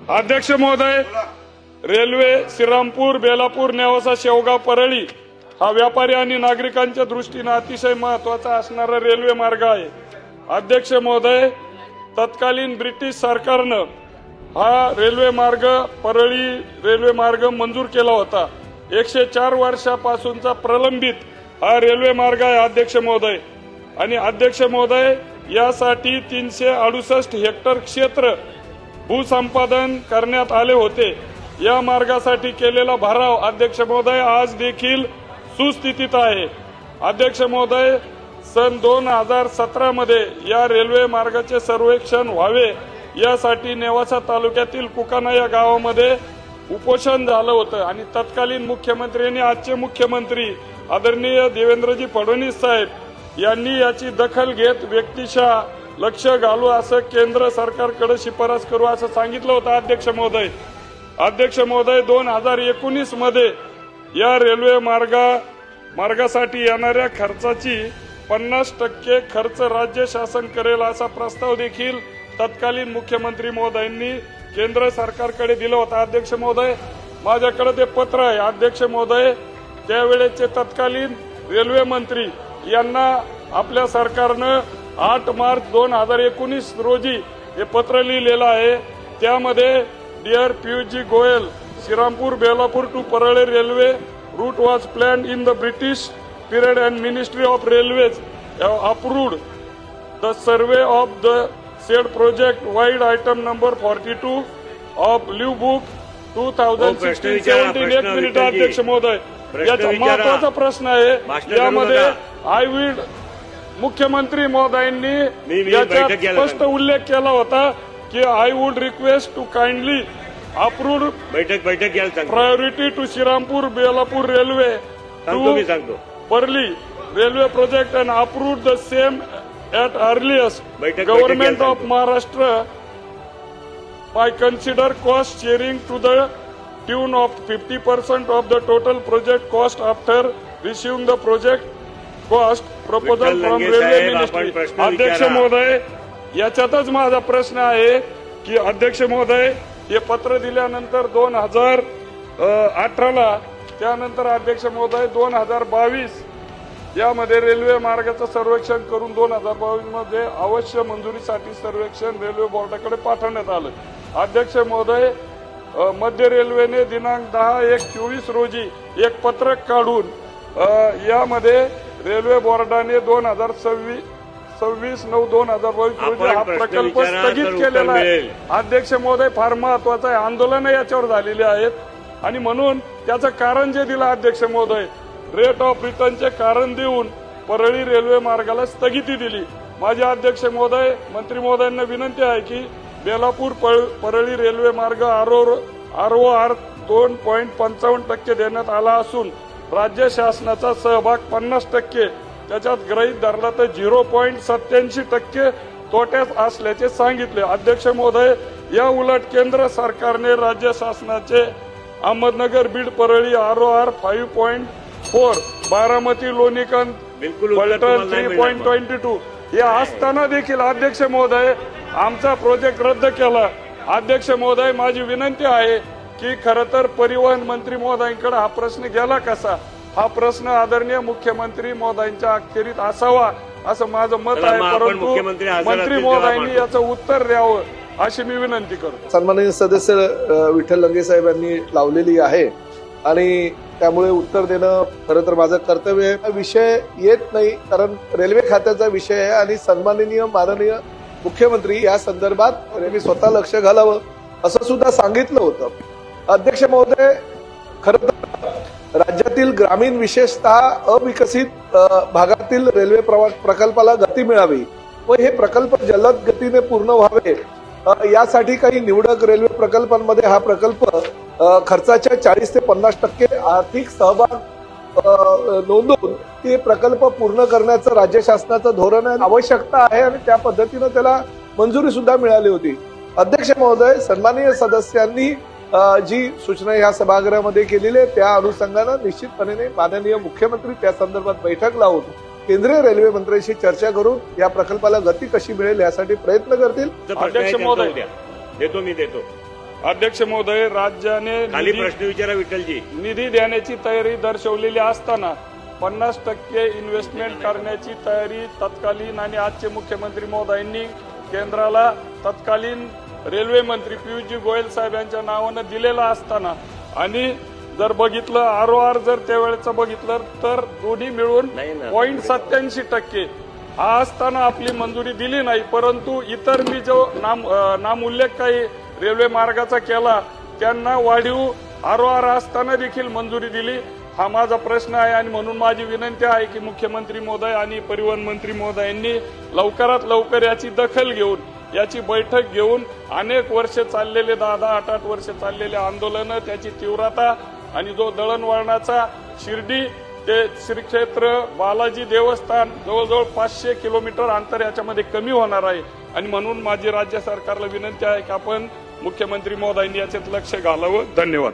अध्यक्ष महोदय, रेल्वे श्रीरामपूर, बेलापूर, नेवासा, शेवगाव, परळी हा व्यापारी आणि नागरिकांच्या दृष्टीने अतिशय महत्वाचा असणारा रेल्वे मार्ग आहे। अध्यक्ष महोदय, तत्कालीन ब्रिटिश सरकारनं हा रेल्वे मार्ग, परळी रेल्वे मार्ग मंजूर केला होता। 104 वर्षापासूनचा प्रलंबित हा रेल्वे मार्ग आहे अध्यक्ष महोदय। आणि अध्यक्ष महोदय, यासाठी 368 हेक्टर क्षेत्र भूसंपादन करण्यात आले होते। या मार्गासाठी केलेला भराव अध्यक्ष महोदय आज देखील सुस्थितीत आहे। अध्यक्ष महोदय, सन 2017 मध्ये या रेल्वे मार्गाचे सर्वेक्षण व्हावे यासाठी नेवासा तालुक्यातील कुकाना या गावामध्ये उपोषण झालं होतं आणि तत्कालीन मुख्यमंत्र्यांनी, आजचे मुख्यमंत्री आदरणीय देवेंद्रजी फडणवीस साहेब यांनी याची दखल घेत व्यक्तिशः लक्ष घालू असं केंद्र सरकारकडे शिफारस करू असं सांगितलं होतं अध्यक्ष महोदय। अध्यक्ष महोदय, 2019 मध्ये या रेल्वे मार्गासाठी येणाऱ्या खर्चाची 50% खर्च राज्य शासन करेल असा प्रस्ताव देखील तत्कालीन मुख्यमंत्री महोदयांनी केंद्र सरकारकडे दिला होता। अध्यक्ष महोदय, माझ्याकडे ते पत्र आहे। अध्यक्ष महोदय, त्यावेळेचे तत्कालीन रेल्वे मंत्री यांना आपल्या सरकारनं 8 मार्च 2019 रोजी हे पत्र लिहिलेलं आहे। त्यामध्ये dear Piyush ji Goyal, Shrirampur Belapur to Parli railway route was planned in the British period and Ministry of Railways have approved the survey of the said project wide item number 42 of Live Book 2016-17। 1 minute अध्यक्ष महोदय, याचा महत्वाचा प्रश्न आहे। यामध्ये मुख्यमंत्री महोदयांनी याचा स्पष्ट उल्लेख केला होता की I would request to kindly approved priority to Shrirampur Belapur railway to Parli railway project and approved the same at earliest. Government of Maharashtra might consider cost sharing to the tune of 50% of the total project cost after receiving the project cost proposal from Railway Ministry. अध्यक्ष महोदय, याच्यातच माझा प्रश्न आहे की अध्यक्ष महोदय, हे पत्र दिल्यानंतर 2018 ला, त्यानंतर अध्यक्ष महोदय 2022 यामध्ये रेल्वे मार्गाचं सर्वेक्षण करून 2022 मध्ये अवश्य मंजुरीसाठी सर्वेक्षण रेल्वे बोर्डाकडे पाठवण्यात आलं। अध्यक्ष महोदय, मध्य रेल्वेने दिनांक 10/1/24 रोजी एक पत्रक काढून यामध्ये रेल्वे बोर्डाने 26/9/2022 रोजी हा प्रकल्प स्थगित केलेला आहे। अध्यक्ष महोदय, फार महत्वाचं आहे, आंदोलन याच्यावर झालेली आहेत आणि म्हणून त्याचं कारण जे दिलं अध्यक्ष महोदय, रेट ऑफ रिटर्नचे कारण देऊन परळी रेल्वे मार्गाला स्थगिती दिली। माझे अध्यक्ष महोदय, मंत्री महोदयांना विनंती आहे की बेलापूर परळी रेल्वे मार्ग ROR 2.55% देण्यात आला असून राज्य शासनाचा सहभाग 50%, त्याच्यात गृहीत धरला तर 0.87% तोट्यात असल्याचे सांगितले। अध्यक्ष महोदय, या उलट केंद्र सरकारने राज्य शासनाचे अहमदनगर, बीड, परळी ROR 5.4, बारामती, लोणीकांत, पलटण 3.22 हे असताना देखील अध्यक्ष महोदय आमचा प्रोजेक्ट रद्द केला। अध्यक्ष महोदय, माझी विनंती आहे की खरं तर परिवहन मंत्री महोदयांकडे हा प्रश्न गेला कसा, हा प्रश्न आदरणीय मुख्यमंत्री महोदयांच्या अखेरीत असावा असं माझं मत आहे, परंतु मंत्री महोदयांनी याचं उत्तर द्यावं अशी मी विनंती करतो। सन्माननीय सदस्य विठ्ठल लंगे साहेब यांनी लावलेली आहे आणि त्यामुळे उत्तर देणं खरं तर माझं कर्तव्य आहे। विषय येत नाही कारण रेल्वे खात्याचा विषय आहे आणि सन्माननीय माननीय मुख्यमंत्री या संदर्भात मी स्वतः लक्ष घालावं असं सुद्धा सांगितलं होतं। अध्यक्ष महोदय, खरं तर राज्यातील ग्रामीण विशेषतः अविकसित भागातील रेल्वे प्रकल्पाला गती मिळावी व हे प्रकल्प जलद गतीने पूर्ण व्हावे यासाठी काही निवडक रेल्वे प्रकल्पांमध्ये हा प्रकल्प खर्चाच्या 40 ते 50% आर्थिक सहभाग नोंदवून ते प्रकल्प पूर्ण करण्याचं राज्य शासनाचं धोरण आहे, आवश्यकता आहे आणि त्या पद्धतीनं त्याला मंजुरी सुद्धा मिळाली होती। अध्यक्ष महोदय, सन्माननीय सदस्यांनी जी सूचना या सभागृहामध्ये केलेली आहे त्या अनुषंगाने निश्चितपणे माननीय मुख्यमंत्री त्या संदर्भात बैठक लावून केंद्रीय रेल्वे मंत्र्यांशी चर्चा करून या प्रकल्पाला गती कशी मिळेल यासाठी प्रयत्न करतील। अध्यक्ष महोदय, देतो अध्यक्ष महोदय, राज्याने खाली प्रश्न विचारा विठ्ठलजी. निधी देण्याची तयारी दर्शवलेली असताना 50% इन्व्हेस्टमेंट करण्याची तयारी तत्कालीन आणि आजचे मुख्यमंत्री महोदयांनी केंद्राला तत्कालीन रेल्वे मंत्री पियुषजी गोयल साहेब यांच्या नावानं दिलेला असताना आणि जर बघितलं ROR जर त्यावेळेचं बघितलं तर दोन्ही मिळून नाही ना. 0.87% हा असताना आपली मंजुरी दिली नाही. परंतु इतर मी जो नामउल्लेख काही रेल्वे मार्गाचा केला त्यांना वाढीव ROR असताना देखील मंजुरी दिली. हा माझा प्रश्न आहे आणि म्हणून माझी विनंती आहे की मुख्यमंत्री महोदय आणि परिवहन मंत्री महोदयांनी लवकरात लवकर याची दखल घेऊन याची बैठक घेऊन अनेक वर्ष चाललेले 10-8 वर्ष चाललेले आंदोलन त्याची तीव्रता आणि जो दळणवळणाचा शिर्डी ते श्री क्षेत्र बालाजी देवस्थान जवळजवळ 500 किलोमीटर अंतर याच्यामध्ये कमी होणार आहे आणि म्हणून माझी राज्य सरकारला विनंती आहे की आपण मुख्यमंत्री महोदयांनी याच्यात लक्ष घालावं. धन्यवाद.